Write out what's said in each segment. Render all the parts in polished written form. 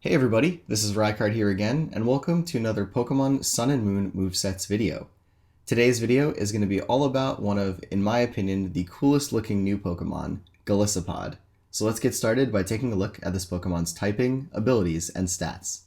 Hey everybody, this is Rykard here again, and welcome to another Pokemon Sun and Moon Movesets video. Today's video is going to be all about one of, in my opinion, the coolest looking new Pokemon, Golisopod. So let's get started by taking a look at this Pokemon's typing, abilities, and stats.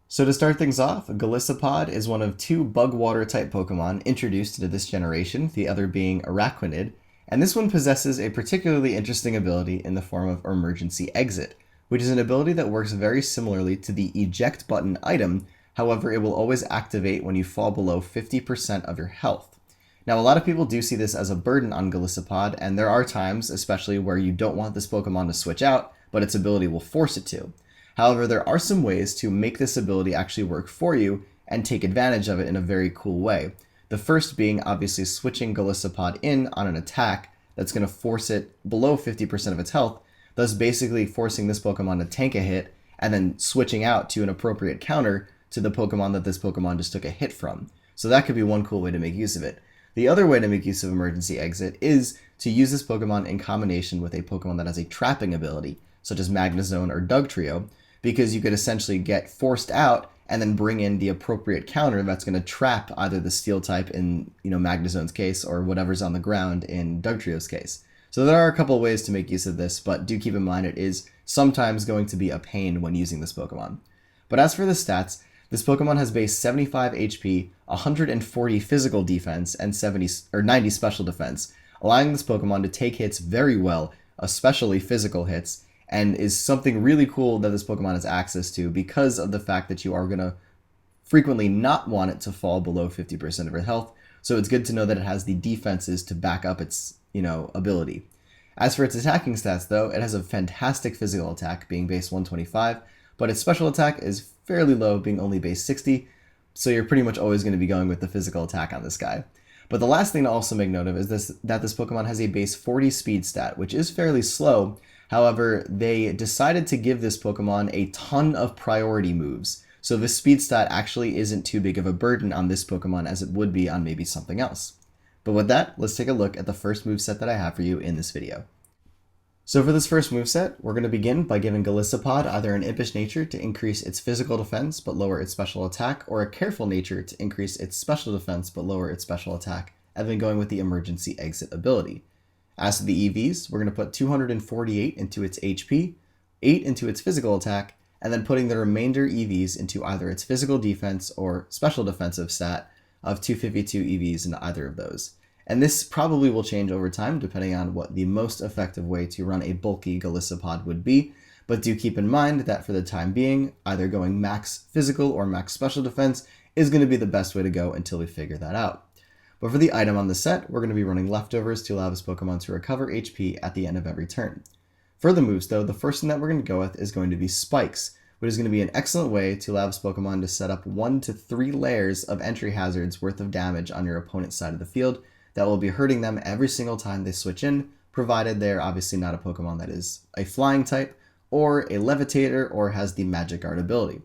So to start things off, Golisopod is one of two bug water type Pokemon introduced into this generation, the other being Araquanid, and this one possesses a particularly interesting ability in the form of Emergency Exit, which is an ability that works very similarly to the eject button item. However, it will always activate when you fall below 50% of your health. Now, a lot of people do see this as a burden on Golisopod, and there are times, especially where you don't want this Pokemon to switch out, but its ability will force it to. However, there are some ways to make this ability actually work for you and take advantage of it in a very cool way. The first being obviously switching Golisopod in on an attack that's going to force it below 50% of its health, thus basically forcing this Pokemon to tank a hit and then switching out to an appropriate counter to the Pokemon that this Pokemon just took a hit from. So that could be one cool way to make use of it. The other way to make use of Emergency Exit is to use this Pokemon in combination with a Pokemon that has a trapping ability, such as Magnezone or Dugtrio, because you could essentially get forced out and then bring in the appropriate counter that's going to trap either the Steel type in Magnezone's case or whatever's on the ground in Dugtrio's case. So there are a couple ways to make use of this, but do keep in mind it is sometimes going to be a pain when using this Pokemon. But as for the stats, this Pokemon has base 75 HP, 140 physical defense, and 90 special defense, allowing this Pokemon to take hits very well, especially physical hits, and is something really cool that this Pokemon has access to because of the fact that you are going to frequently not want it to fall below 50% of your health. So it's good to know that it has the defenses to back up its ability. As for its attacking stats, though, it has a fantastic physical attack, being base 125, but its special attack is fairly low, being only base 60, so you're pretty much always going to be going with the physical attack on this guy. But the last thing to also make note of is that this Pokemon has a base 40 speed stat, which is fairly slow. However, they decided to give this Pokemon a ton of priority moves, so the speed stat actually isn't too big of a burden on this Pokemon as it would be on maybe something else. But with that, let's take a look at the first moveset that I have for you in this video. So for this first moveset, we're going to begin by giving Golisopod either an Impish Nature to increase its physical defense but lower its special attack, or a Careful Nature to increase its special defense but lower its special attack, and then going with the Emergency Exit ability. As to the EVs, we're going to put 248 into its HP, 8 into its physical attack, and then putting the remainder EVs into either its physical defense or special defensive stat of 252 EVs in either of those. And this probably will change over time depending on what the most effective way to run a bulky Golisopod would be, but do keep in mind that for the time being, either going max physical or max special defense is going to be the best way to go until we figure that out. But for the item on the set, we're going to be running Leftovers to allow this Pokemon to recover HP at the end of every turn. For the moves though, the first thing that we're going to go with is going to be Spikes, which is going to be an excellent way to allow this Pokemon to set up 1 to 3 layers of entry hazards worth of damage on your opponent's side of the field that will be hurting them every single time they switch in, provided they're obviously not a Pokemon that is a flying type, or a levitator, or has the Magic Guard ability.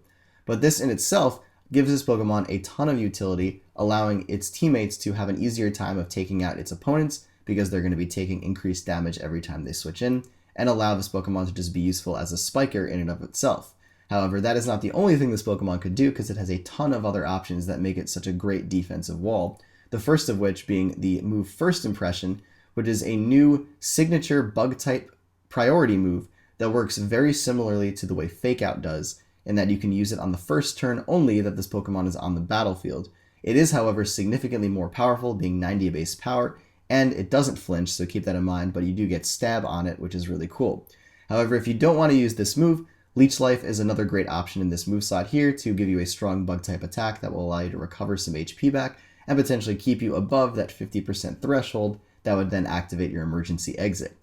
But this in itself gives this Pokemon a ton of utility, allowing its teammates to have an easier time of taking out its opponents because they're going to be taking increased damage every time they switch in, and allow this Pokemon to just be useful as a spiker in and of itself. However, that is not the only thing this Pokemon could do because it has a ton of other options that make it such a great defensive wall. The first of which being the move First Impression, which is a new signature bug-type priority move that works very similarly to the way Fake Out does, in that you can use it on the first turn only that this Pokemon is on the battlefield. It is, however, significantly more powerful, being 90 base power, and it doesn't flinch, so keep that in mind, but you do get Stab on it, which is really cool. However, if you don't want to use this move, Leech Life is another great option in this moveset here to give you a strong bug-type attack that will allow you to recover some HP back, and potentially keep you above that 50% threshold that would then activate your Emergency Exit.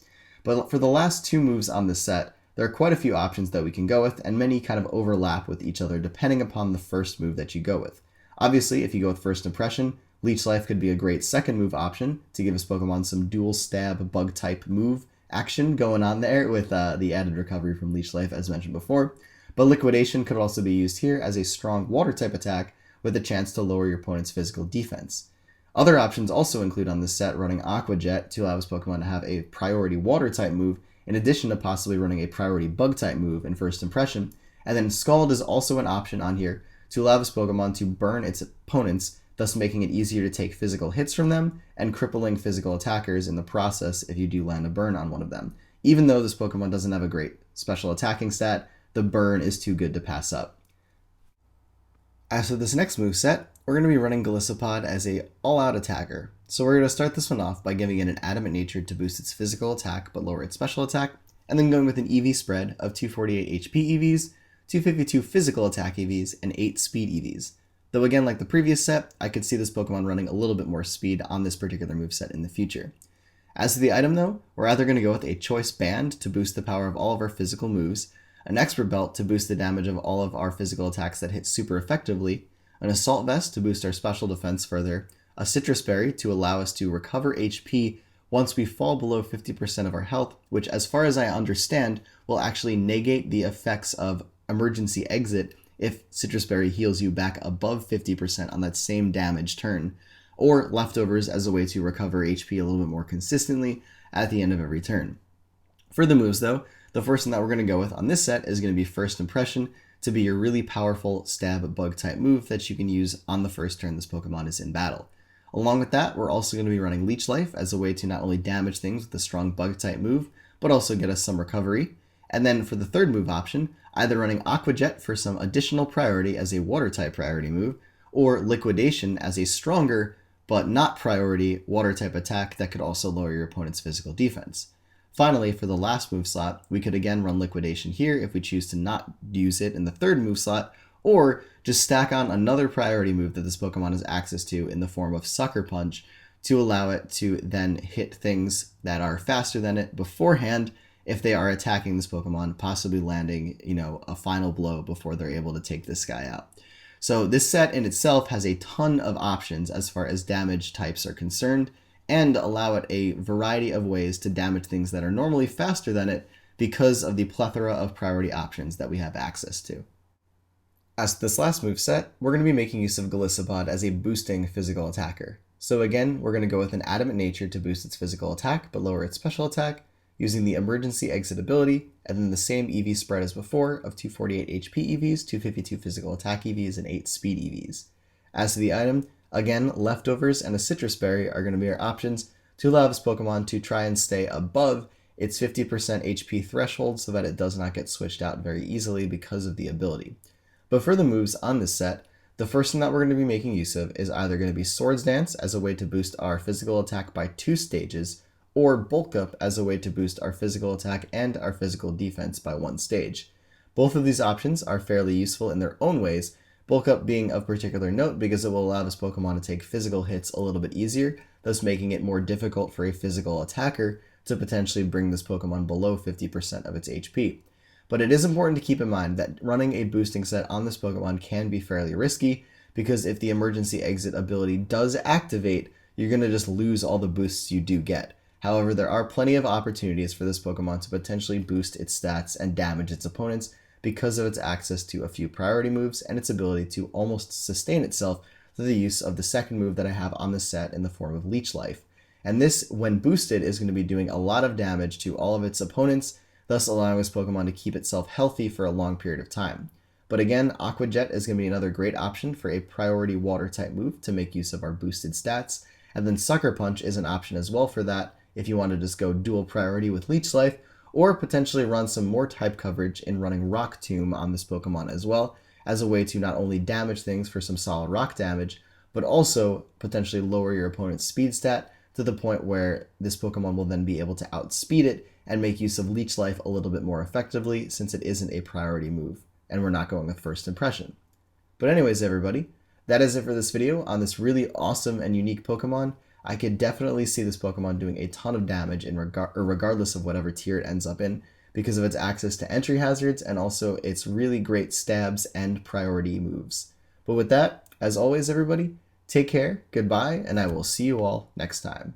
But for the last two moves on this set, there are quite a few options that we can go with, and many kind of overlap with each other depending upon the first move that you go with. Obviously, if you go with First Impression, Leech Life could be a great second move option to give this Pokemon some dual stab bug type move action going on there with the added recovery from Leech Life as mentioned before. But Liquidation could also be used here as a strong water type attack with a chance to lower your opponent's physical defense. Other options also include on this set running Aqua Jet to allow this Pokemon to have a priority water type move in addition to possibly running a priority bug type move in First Impression, And then Scald is also an option on here to allow this Pokemon to burn its opponents, thus making it easier to take physical hits from them and crippling physical attackers in the process if you do land a burn on one of them. Even though this Pokemon doesn't have a great special attacking stat, the burn is too good to pass up. As for this next moveset, we're going to be running Golisopod as a all-out attacker. So we're going to start this one off by giving it an Adamant Nature to boost its physical attack but lower its special attack, and then going with an EV spread of 248 HP EVs, 252 physical attack EVs, and 8 speed EVs. Though again, like the previous set, I could see this Pokemon running a little bit more speed on this particular moveset in the future. As to the item though, we're either going to go with a Choice Band to boost the power of all of our physical moves, an Expert Belt to boost the damage of all of our physical attacks that hit super effectively, an Assault Vest to boost our special defense further, a Citrus Berry to allow us to recover HP once we fall below 50% of our health, which as far as I understand will actually negate the effects of Emergency Exit if Citrus Berry heals you back above 50% on that same damage turn, or Leftovers as a way to recover HP a little bit more consistently at the end of every turn. For the moves though, the first one that we're going to go with on this set is going to be First Impression to be your really powerful stab bug type move that you can use on the first turn this Pokemon is in battle. Along with that, we're also going to be running Leech Life as a way to not only damage things with a strong bug type move, but also get us some recovery. And then for the third move option, either running Aqua Jet for some additional priority as a water type priority move, or Liquidation as a stronger but not priority water type attack that could also lower your opponent's physical defense. Finally, for the last move slot, we could again run Liquidation here if we choose to not use it in the third move slot, or just stack on another priority move that this Pokemon has access to in the form of Sucker Punch to allow it to then hit things that are faster than it beforehand if they are attacking this Pokemon, possibly landing, a final blow before they're able to take this guy out. So this set in itself has a ton of options as far as damage types are concerned, and allow it a variety of ways to damage things that are normally faster than it because of the plethora of priority options that we have access to. As to this last moveset, we're going to be making use of Golisopod as a boosting physical attacker. So again, we're going to go with an Adamant Nature to boost its physical attack but lower its special attack, using the Emergency Exit ability, and then the same EV spread as before of 248 HP EVs, 252 physical attack EVs, and 8 speed EVs. As to the item, again, Leftovers and a Citrus Berry are going to be our options to allow this Pokemon to try and stay above its 50% HP threshold so that it does not get switched out very easily because of the ability. But for the moves on this set, the first one that we're going to be making use of is either going to be Swords Dance as a way to boost our physical attack by 2 stages, or Bulk Up as a way to boost our physical attack and our physical defense by 1 stage. Both of these options are fairly useful in their own ways, Bulk Up being of particular note because it will allow this Pokemon to take physical hits a little bit easier, thus making it more difficult for a physical attacker to potentially bring this Pokemon below 50% of its HP. But it is important to keep in mind that running a boosting set on this Pokemon can be fairly risky, because if the Emergency Exit ability does activate, you're going to just lose all the boosts you do get. However, there are plenty of opportunities for this Pokemon to potentially boost its stats and damage its opponents because of its access to a few priority moves and its ability to almost sustain itself through the use of the second move that I have on the set in the form of Leech Life. And this, when boosted, is going to be doing a lot of damage to all of its opponents, thus allowing this Pokemon to keep itself healthy for a long period of time. But again, Aqua Jet is going to be another great option for a priority water type move to make use of our boosted stats, and then Sucker Punch is an option as well for that if you want to just go dual priority with Leech Life, or potentially run some more type coverage in running Rock Tomb on this Pokemon as well, as a way to not only damage things for some solid rock damage, but also potentially lower your opponent's speed stat to the point where this Pokemon will then be able to outspeed it and make use of Leech Life a little bit more effectively, since it isn't a priority move, and we're not going with First Impression. But anyways, everybody, that is it for this video on this really awesome and unique Pokemon. I could definitely see this Pokemon doing a ton of damage regardless of whatever tier it ends up in, because of its access to entry hazards and also its really great stabs and priority moves. But with that, as always, everybody, take care, goodbye, and I will see you all next time.